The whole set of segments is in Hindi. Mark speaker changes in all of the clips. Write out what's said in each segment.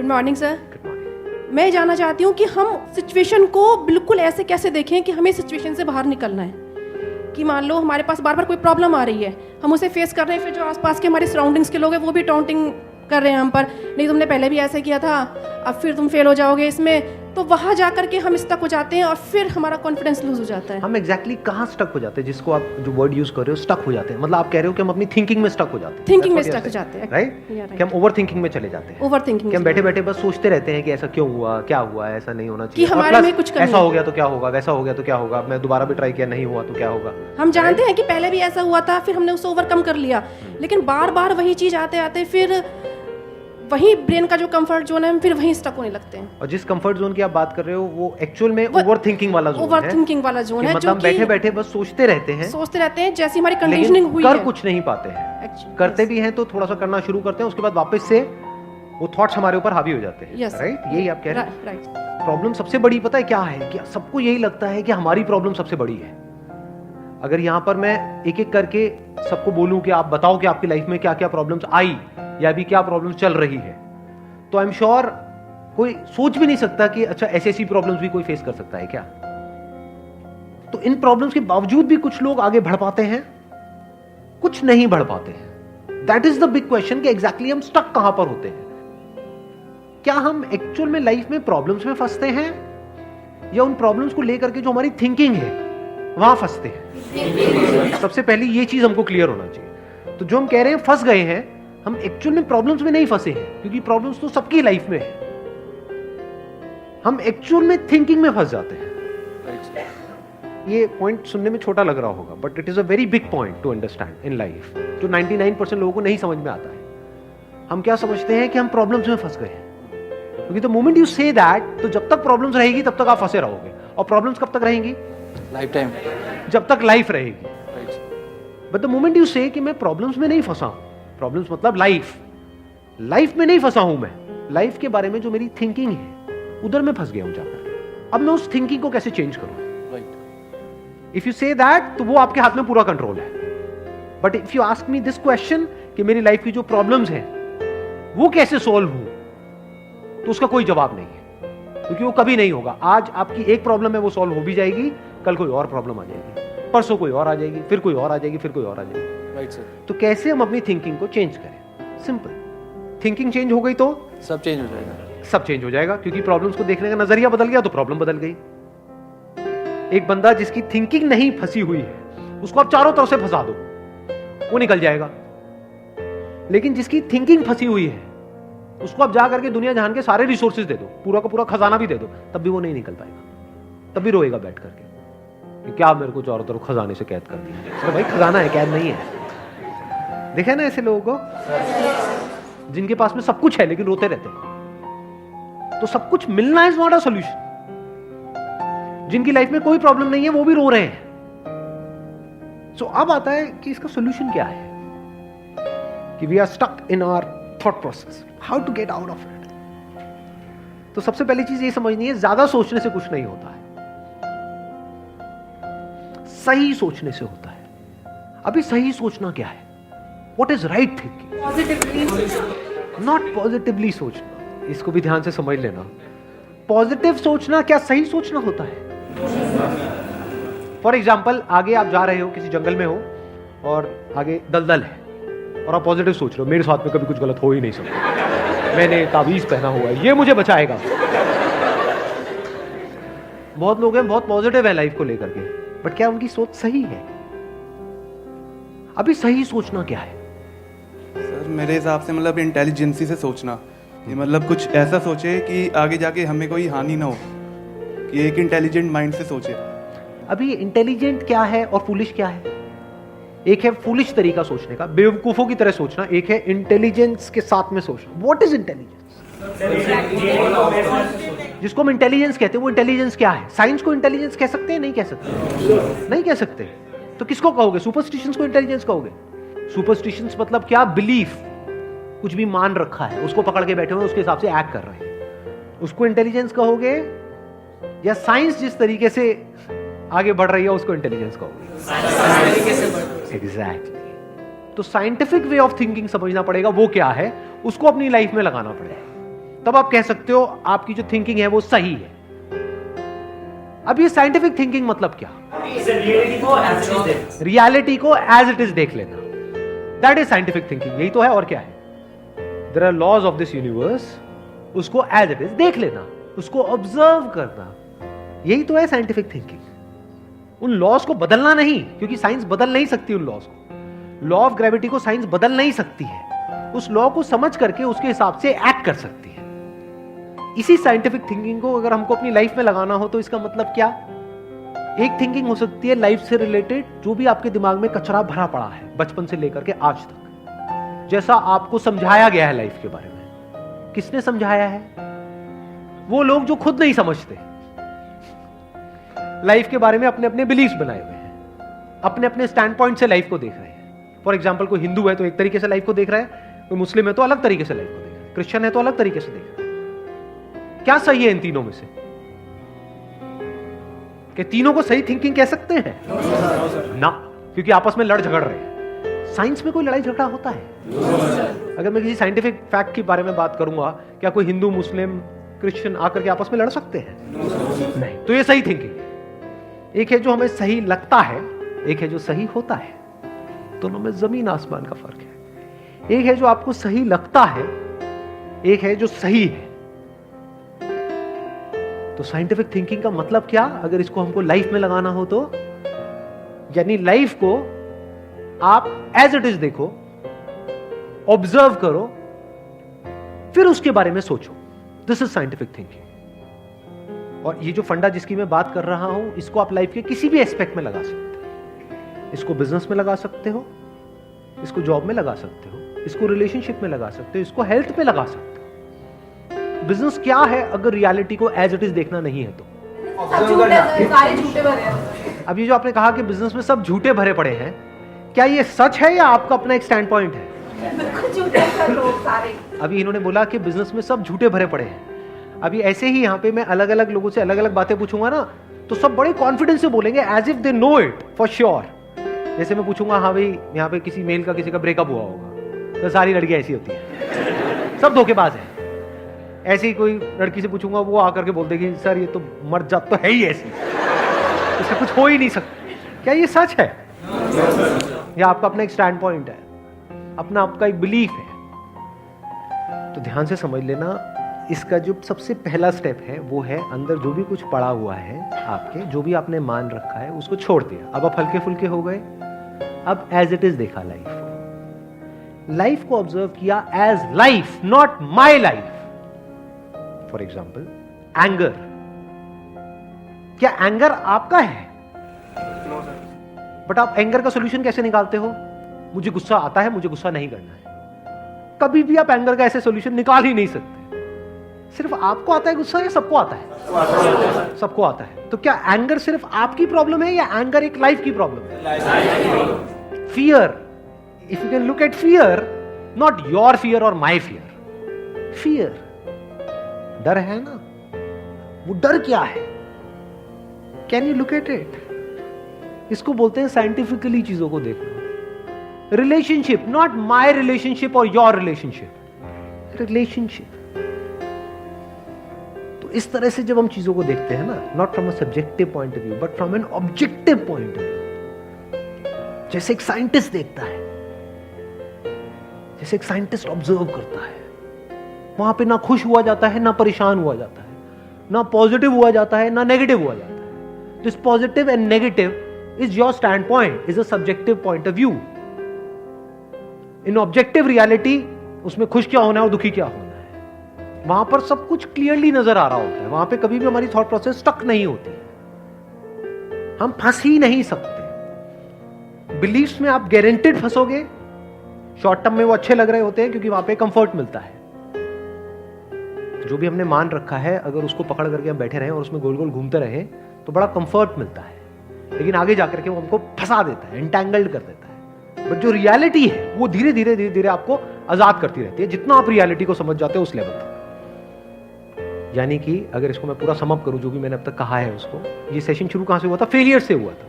Speaker 1: Morning sir.
Speaker 2: Good morning.
Speaker 1: मैं जानना चाहती हूँ कि हम सिचुएशन को बिल्कुल ऐसे कैसे देखें कि हमें सिचुएशन से बाहर निकलना है। कि मान लो हमारे पास बार बार कोई प्रॉब्लम आ रही है, हम उसे फेस कर रहे हैं, फिर जो आसपास के हमारे सराउंडिंग्स के लोग हैं वो भी टाउंटिंग कर रहे हैं हम पर, नहीं तुमने पहले भी ऐसे किया था, अब फिर तुम फेल हो जाओगे इसमें। तो वहाँ जा करके हम स्टक हो जाते हैं और फिर हमारा कॉन्फिडेंस लूज हो जाता है।
Speaker 2: हम एग्जैक्टली कहाँ स्टक हो जाते हैं, जिसको आप जो वर्ड यूज कर रहे हो स्टक हो जाते हैं, मतलब आप कह रहे हो कि हम अपनी थिंकिंग में स्टक हो जाते हैं।
Speaker 1: थिंकिंग में स्टक हो जाते हैं,
Speaker 2: राइट? कि हम ओवर थिंकिंग में चले जाते हैं।
Speaker 1: ओवर थिंकिंग
Speaker 2: कि हम बैठे बैठे बस सोचते रहते हैं कि ऐसा क्यों हुआ, क्या हुआ, ऐसा नहीं होना चाहिए,
Speaker 1: कि हमारे में कुछ कमी
Speaker 2: ऐसा हो गया तो क्या होगा, वैसा हो गया तो क्या होगा, मैं दोबारा भी ट्राई किया नहीं हुआ तो क्या होगा।
Speaker 1: हम जानते हैं कि पहले भी ऐसा हुआ था, फिर हमने उसे ओवरकम कर लिया, लेकिन बार बार वही चीज आते आते फिर वही ब्रेन का जो कंफर्ट जोन है, हम फिर वहीं स्टक होने लगते हैं।
Speaker 2: और जिस कंफर्ट जोन की आप बात कर रहे हो वो एक्चुअल में ओवर थिंकिंग वाला जोन है।
Speaker 1: ओवर थिंकिंग वाला जोन है,
Speaker 2: मतलब बैठे बैठे बस सोचते रहते हैं
Speaker 1: जैसी हमारी कंडीशनिंग हुई है,
Speaker 2: कर कुछ नहीं पाते हैं। करते भी हैं तो थोड़ा सा करना शुरू करते हैं, उसके बाद वापस से वो थॉट्स हमारे ऊपर हावी हो जाते हैं। राइट? यही आप कह रहे हैं।
Speaker 1: राइट।
Speaker 2: प्रॉब्लम सबसे बड़ी पता है क्या है? कि सबको यही लगता है कि हमारी प्रॉब्लम सबसे बड़ी है। अगर यहाँ पर मैं एक एक करके सबको बोलूं कि आप बताओ कि आपकी लाइफ में क्या क्या प्रॉब्लम्स आई या अभी क्या प्रॉब्लम्स चल रही है, तो आई एम श्योर कोई सोच भी नहीं सकता कि अच्छा ऐसी ऐसी प्रॉब्लम्स भी कोई फेस कर सकता है क्या। तो इन प्रॉब्लम्स के बावजूद भी कुछ लोग आगे बढ़ पाते हैं, कुछ नहीं बढ़ पाते हैं। That is the big question कि एग्जैक्टली हम स्टक कहां पर होते हैं। क्या हम एक्चुअल में लाइफ में प्रॉब्लम्स में फंसते हैं या उन प्रॉब्लम्स को लेकर के जो हमारी थिंकिंग है वहां फंसते हैं? सबसे पहले ये चीज हमको क्लियर होना चाहिए। तो जो हम कह रहे हैं फंस गए हैं, हम एक्चुअल में प्रॉब्लम्स में नहीं फंसे हैं, क्योंकि प्रॉब्लम्स तो सबकी लाइफ में है। हम एक्चुअल में थिंकिंग में फंस जाते हैं। ये पॉइंट सुनने में छोटा लग रहा होगा, but it is a very big point two understand in life, जो 99% लोगों को नहीं समझ में आता है। हम क्या समझते हैं कि हम प्रॉब्लम्स में फंस गए हैं, क्योंकि the moment you say that, तो जब तक प्रॉब्लम्स रहेगी तब तक आप फंसे रहोगे। और प्रॉब्लम्स कब तक रहेंगी?
Speaker 3: लाइफ टाइम,
Speaker 2: जब तक लाइफ रहेगी। बट द मोमेंट यू से कि मैं प्रॉब्लम्स में नहीं फंसा हूं, प्रॉब्लम्स मतलब लाइफ में नहीं फंसा हूं, मैं लाइफ के बारे में जो मेरी थिंकिंग है उधर मैं फंस गया हूं जाकर। अब मैं उस थिंकिंग को कैसे चेंज करूं? इफ यू से दैट, तो वो आपके हाथ में पूरा कंट्रोल है। But if you ask me this question कि मेरी लाइफ की जो प्रॉब्लम्स हैं वो कैसे सॉल्व हो, तो उसका कोई जवाब नहीं है, क्योंकि वो कभी नहीं होगा। आज आपकी एक प्रॉब्लम है, वो सॉल्व हो भी जाएगी, कल कोई और प्रॉब्लम आ जाएगी, परसों कोई और आ जाएगी, फिर कोई और आ जाएगी, फिर कोई और आ जाएगी।
Speaker 3: Right sir.
Speaker 2: तो कैसे हम अपनी थिंकिंग को चेंज करें? सिंपल, थिंकिंग चेंज हो गई तो
Speaker 3: सब चेंज हो जाएगा।
Speaker 2: सब चेंज हो जाएगा, क्योंकि प्रॉब्लम्स को देखने का नजरिया बदल गया तो प्रॉब्लम बदल गई। एक बंदा जिसकी थिंकिंग नहीं फंसी हुई है, उसको आप चारों तरफ से फंसा दो, वो निकल जाएगा। लेकिन जिसकी थिंकिंग फंसी हुई है, उसको आप जा करके दुनिया जहान के सारे रिसोर्सेज दे दो, पूरा का पूरा खजाना भी दे दो, तब भी वो नहीं निकल पाएगा, तब भी रोएगा बैठ करके, क्या मेरे को चारों तरफ खजाने से कैद कर दिया। अरे भाई, खजाना है, कैद नहीं है। देखा ना ऐसे लोगों को जिनके पास में सब कुछ है लेकिन रोते रहते हैं। तो सब कुछ मिलना इज नॉट अ सॉल्यूशन। जिनकी लाइफ में कोई प्रॉब्लम नहीं है वो भी रो रहे हैं। सो अब आता है कि इसका सॉल्यूशन क्या है, कि we are stuck in our thought process, how to get out of it. तो सबसे पहली चीज ये समझनी है, ज्यादा सोचने से कुछ नहीं होता है, सही सोचने से होता है। अभी सही सोचना क्या है? What is right thinking? Not positively सोचना। इसको भी ध्यान से समझ लेना। पॉजिटिव सोचना क्या सही सोचना होता है? फॉर एग्जाम्पल, आगे आप जा रहे हो, किसी जंगल में हो और आगे दलदल है और आप पॉजिटिव सोच रहे हो, मेरे साथ में कभी कुछ गलत हो ही नहीं सकता, मैंने ताबीज पहना हुआ है, ये मुझे बचाएगा। बहुत लोग हैं बहुत पॉजिटिव है लाइफ को लेकर के, बट क्या उनकी सोच सही है? अभी सही सोचना क्या है?
Speaker 4: सर मेरे हिसाब से मतलब इंटेलिजेंसी से सोचना, कि मतलब कुछ ऐसा सोचे कि आगे जाके हमें कोई हानि ना हो, कि एक इंटेलिजेंट माइंड से सोचे।
Speaker 2: अभी इंटेलिजेंट क्या है और फूलिश क्या है? एक है फूलिश तरीका सोचने का, बेवकूफों की तरह सोचना, एक है इंटेलिजेंस के साथ में सोचना। What is intelligence? जिसको हम इंटेलिजेंस कहते हैं वो इंटेलिजेंस क्या है? साइंस को इंटेलिजेंस कह सकते हैं? नहीं कह सकते। नहीं कह सकते। तो किसको कहोगे? सुपरस्टिशंस को इंटेलिजेंस कहोगे? सुपरस्टिशंस मतलब क्या? बिलीफ, कुछ भी मान रखा है, उसको पकड़ के बैठे हुए, उसके हिसाब से एक्ट कर रहे हैं, उसको इंटेलिजेंस कहोगे? या साइंस जिस तरीके से आगे बढ़ रही है उसको इंटेलिजेंस कहोगे? एग्जैक्टली। तो साइंटिफिक वे ऑफ थिंकिंग समझना पड़ेगा, वो क्या है, उसको अपनी लाइफ में लगाना पड़ेगा, तब आप कह सकते हो आपकी जो थिंकिंग है वो सही है। अब ये साइंटिफिक थिंकिंग मतलब क्या? रियलिटी को एज इट इज देख लेना, दैट इज साइंटिफिक थिंकिंग। यही तो है, और क्या है? There are laws of this universe, उसको एज इट इज देख लेना, उसको ऑब्जर्व करना, यही तो है साइंटिफिक थिंकिंग। उन लॉज को बदलना नहीं, क्योंकि साइंस बदल नहीं सकती उन लॉज को। लॉ ऑफ ग्रेविटी को साइंस बदल नहीं सकती है, उस लॉ को समझ करके उसके हिसाब से एक्ट कर सकती है। इसी साइंटिफिक थिंकिंग को अगर हमको अपनी लाइफ में लगाना हो तो इसका मतलब क्या? एक थिंकिंग हो सकती है लाइफ से रिलेटेड, जो भी आपके दिमाग में कचरा भरा पड़ा है बचपन से लेकर के आज तक, जैसा आपको समझाया गया है लाइफ के बारे में। किसने समझाया है? वो लोग जो खुद नहीं समझते, लाइफ के बारे में अपने अपने बिलीफ्स बनाए हुए हैं, अपने अपने स्टैंड पॉइंट से लाइफ को देख रहे हैं। फॉर एग्जाम्पल, कोई हिंदू है तो एक तरीके से लाइफ को देख रहा है, कोई मुस्लिम है तो अलग तरीके से लाइफ को देख रहा है, क्रिश्चियन है तो अलग तरीके से देख रहा है। क्या सही है इन तीनों में से? कि तीनों को सही थिंकिंग कह सकते हैं? ना, क्योंकि आपस में लड़ झगड़ रहे हैं। साइंस में कोई लड़ाई झगड़ा होता है? अगर मैं किसी साइंटिफिक फैक्ट के बारे में बात करूंगा, क्या कोई हिंदू, मुस्लिम, क्रिश्चियन आकर के आपस में लड़ सकते हैं? नहीं। तो ये सही थिंकिंग है। एक है जो हमें सही लगता है, एक है जो सही होता है। दोनों में जमीन आसमान का फर्क है। एक है जो आपको सही लगता है, एक है जो सही है। तो साइंटिफिक थिंकिंग का मतलब क्या, अगर इसको हमको लाइफ में लगाना हो तो, यानी लाइफ को आप एज इट इज देखो, ऑब्जर्व करो, फिर उसके बारे में सोचो। This is scientific thinking. और ये जो फंडा जिसकी मैं बात कर रहा हूं, इसको आप लाइफ के किसी भी एस्पेक्ट में लगा सकते हो। इसको बिजनेस में लगा सकते हो, इसको जॉब में लगा सकते हो, इसको रिलेशनशिप में लगा सकते हो, इसको हेल्थ में लगा सकते हो। बिजनेस क्या है अगर रियलिटी को एज इट इज देखना नहीं है तो?
Speaker 1: सारे झूठे भरे हैं।
Speaker 2: अब ये जो आपने कहा कि बिजनेस में सब झूठे भरे पड़े हैं, क्या ये सच है या आपका अपना एक स्टैंड पॉइंट है?
Speaker 1: लोग सारे।
Speaker 2: अभी इन्होंने बोला कि बिजनेस में सब झूठे भरे पड़े हैं। अभी ऐसे ही यहाँ पे मैं अलग अलग लोगों से अलग अलग बातें पूछूंगा ना, तो सब बड़े कॉन्फिडेंस से बोलेंगे, as if they know it for sure. जैसे मैं पूछूंगा, हाँ भाई यहाँ पे किसी मेल का किसी का ब्रेकअप हुआ होगा, तो सारी लड़कियां ऐसी होती हैं, सब धोखेबाज है। ऐसे ही कोई लड़की से पूछूंगा, वो आकर के बोल देगी, सर ये तो मर्द जात तो है ही ऐसी, इससे कुछ हो ही नहीं सकता। क्या ये सच है या आपका अपना एक स्टैंड पॉइंट है, अपना आपका एक बिलीफ है? तो ध्यान से समझ लेना, इसका जो सबसे पहला स्टेप है वो है अंदर जो भी कुछ पड़ा हुआ है आपके, जो भी आपने मान रखा है उसको छोड़ दिया। अब आप हल्के फुल्के हो गए, अब एज इट इज देखा लाइफ को ऑब्जर्व किया as life, not my life. For example, anger, क्या एंगर आपका है? बट आप एंगर का सोल्यूशन कैसे निकालते हो? मुझे गुस्सा आता है, मुझे गुस्सा नहीं करना है। कभी भी आप एंगर का ऐसे सोल्यूशन निकाल ही नहीं सकते। सिर्फ आपको आता है गुस्सा या सबको आता है? सबको आता है। तो क्या एंगर सिर्फ आपकी प्रॉब्लम है या एंगर एक लाइफ की प्रॉब्लम है? Fear, if you can look at fear, not your fear और माई फियर, फियर, डर है ना, वो डर क्या है? Can you look at it? इसको बोलते हैं साइंटिफिकली चीजों को देखना। रिलेशनशिप, नॉट माई रिलेशनशिप और योर रिलेशनशिप, रिलेशनशिप। तो इस तरह से जब हम चीजों को देखते हैं ना, not from a subjective point of view but from an objective point of view, जैसे एक साइंटिस्ट देखता है, जैसे एक साइंटिस्ट ऑब्जर्व करता है, वहां पे ना खुश हुआ जाता है, ना परेशान हुआ जाता है, ना पॉजिटिव हुआ जाता है, ना नेगेटिव हुआ जाता है। This positive and negative is your stand point, is a subjective point of view. In objective reality, उसमें खुश क्या होना है और दुखी क्या होना है, वहां पर सब कुछ क्लियरली नजर आ रहा होता है। वहां पे कभी भी हमारी थॉट प्रोसेस स्टक नहीं होती है, हम फंस ही नहीं सकते। बिलीफ्स में आप गारंटेड फंसोगे। शॉर्ट टर्म में वो अच्छे लग रहे होते हैं क्योंकि वहां पे कंफर्ट मिलता है। जो भी हमने मान रखा है, अगर उसको पकड़ करके हम बैठे रहें और उसमें गोल गोल घूमते रहें तो बड़ा कंफर्ट मिलता है, लेकिन आगे जाकर के वो हमको फंसा देता है, एंटैंगल्ड कर देता है। बट जो रियलिटी है वो धीरे धीरे धीरे धीरे आपको आजाद करती रहती है, जितना आप रियलिटी को समझ जाते हो उस लेवल तक। यानी कि अगर इसको मैं पूरा समअप करूं, जो भी मैंने अब तक कहा है उसको, ये सेशन शुरू कहां से हुआ था? फेलियर से हुआ था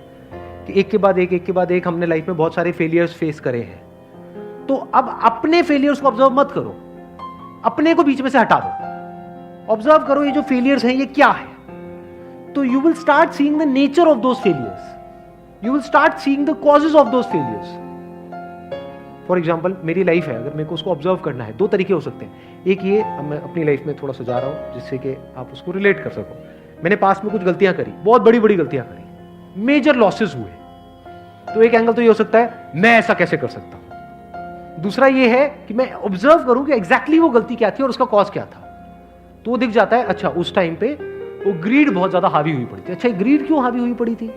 Speaker 2: कि एक के बाद एक, एक के बाद एक हमने लाइफ में बहुत सारे फेलियर्स फेस करे हैं। तो अब अपने फेलियर्स को ऑब्जर्व मत करो, अपने को बीच में से हटा दो। ऑब्जर्व करो ये जो फेलियर्स हैं ये क्या है, तो you will start seeing the nature of those failures, you will start seeing the causes of those failures. For example मेरी लाइफ है, अगर मेरे को उसको ऑब्जर्व करना है, दो तरीके हो सकते हैं। एक ये, अब मैं अपनी लाइफ में थोड़ा सा जा रहा हूं जिससे कि आप उसको रिलेट कर सको। मैंने पास में कुछ गलतियां करी, बहुत बड़ी बड़ी गलतियां करी, मेजर लॉसेस हुए, तो एक एंगल तो ये हो सकता है मैं ऐसा कैसे कर सकता हूं। दूसरा ये है कि मैं ऑब्जर्व करूं कि एग्जैक्टली वो गलती क्या थी और उसका कॉज क्या था, तो वो दिख जाता है अच्छा उस टाइम पे वो ग्रीड बहुत ज्यादा हावी हुई पड़ी थी। अच्छा ग्रीड क्यों हावी हुई पड़ी थी,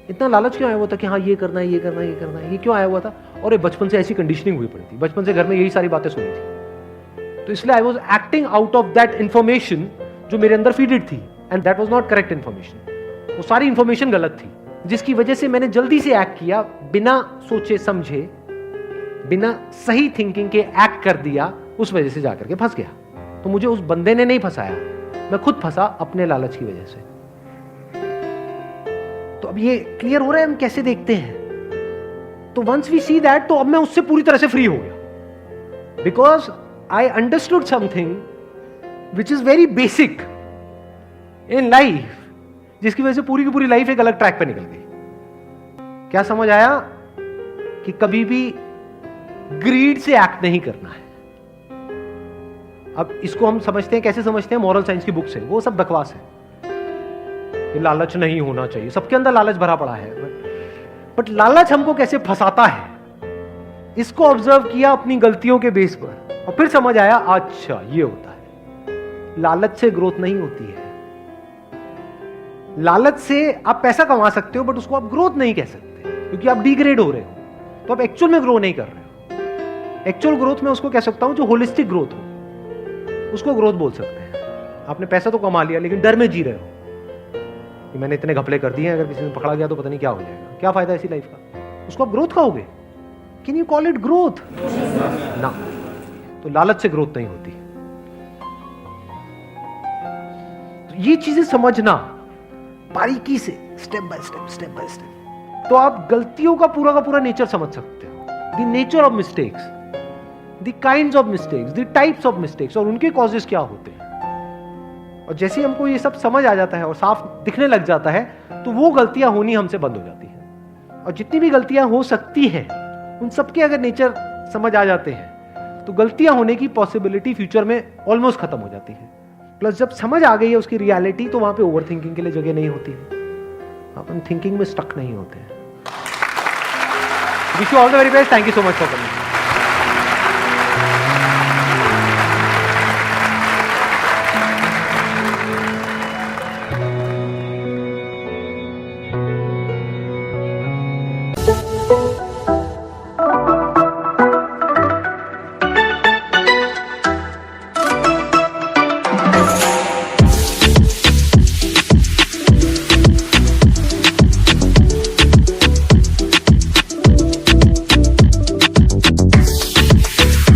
Speaker 2: इतना लालच क्यों आया हुआ था कि हाँ ये करना है ये करना है ये करना है, ये क्यों आया हुआ था, और ये बचपन से ऐसी कंडीशनिंग हुई पड़ी थी, बचपन से घर में यही सारी बातें सुनी थी, तो इसलिए I was acting out of that information जो मेरे अंदर फीडेड थी, and that was not correct information. वो सारी इंफॉर्मेशन गलत थी, जिसकी वजह से मैंने जल्दी से एक्ट किया, बिना सोचे समझे, बिना सही थिंकिंग के एक्ट कर दिया, उस वजह से जाकर के फंस गया। तो मुझे उस बंदे ने नहीं फंसाया, मैं खुद फंसा अपने लालच की वजह से। तो अब ये क्लियर हो रहा है हम कैसे देखते हैं। तो वंस वी सी दैट, तो अब मैं उससे पूरी तरह से फ्री हो गया, because I understood something which is very basic in life, जिसकी वजह से पूरी की पूरी लाइफ एक अलग ट्रैक पे निकल गई। क्या समझ आया कि कभी भी ग्रीड से एक्ट नहीं करना है। अब इसको हम समझते हैं, कैसे समझते हैं, मॉरल साइंस की बुक से, वो सब बकवास है, ये लालच नहीं होना चाहिए, सबके अंदर लालच भरा पड़ा है, बट लालच हमको कैसे फंसाता है, इसको ऑब्जर्व किया अपनी गलतियों के बेस पर, और फिर समझ आया अच्छा ये होता है। लालच से ग्रोथ नहीं होती है, लालच से आप पैसा कमा सकते हो बट उसको आप ग्रोथ नहीं कह सकते, क्योंकि आप डिग्रेड हो रहे हो, तो आप एक्चुअल में ग्रो नहीं कर रहे हो। एक्चुअल ग्रोथ में उसको कह सकता हूं जो होलिस्टिक ग्रोथ हो, उसको ग्रोथ बोल सकते हैं। आपने पैसा तो कमा लिया लेकिन डर में जी रहे हो कि मैंने इतने घपले कर दिए, अगर किसी ने पकड़ा गया तो पता नहीं क्या हो जाएगा, क्या फायदा ऐसी लाइफ का, उसको आप ग्रोथ कहोगे? Can you call it growth? ना, तो लालच से ग्रोथ नहीं होती। तो ये चीजें समझना बारीकी से, स्टेप बाय स्टेप, तो आप गलतियों का पूरा नेचर समझ सकते हो, the nature of mistakes, the kinds of mistakes, the types of mistakes, और उनके कॉजेस क्या होते हैं। और जैसे ही हमको ये सब समझ आ जाता है और साफ दिखने लग जाता है, तो वो गलतियां होनी हमसे बंद हो जाती हैं। और जितनी भी गलतियां हो सकती हैं, उन सबके अगर नेचर समझ आ जाते हैं, तो गलतियां होने की पॉसिबिलिटी फ्यूचर में ऑलमोस्ट खत्म हो जाती है। प्लस जब समझ आ गई है उसकी रियलिटी, तो वहां पे ओवर थिंकिंग के लिए जगह नहीं होती है, अपन थिंकिंग में स्टक नहीं होते हैं। Wish you all the very best, thank you so much for coming.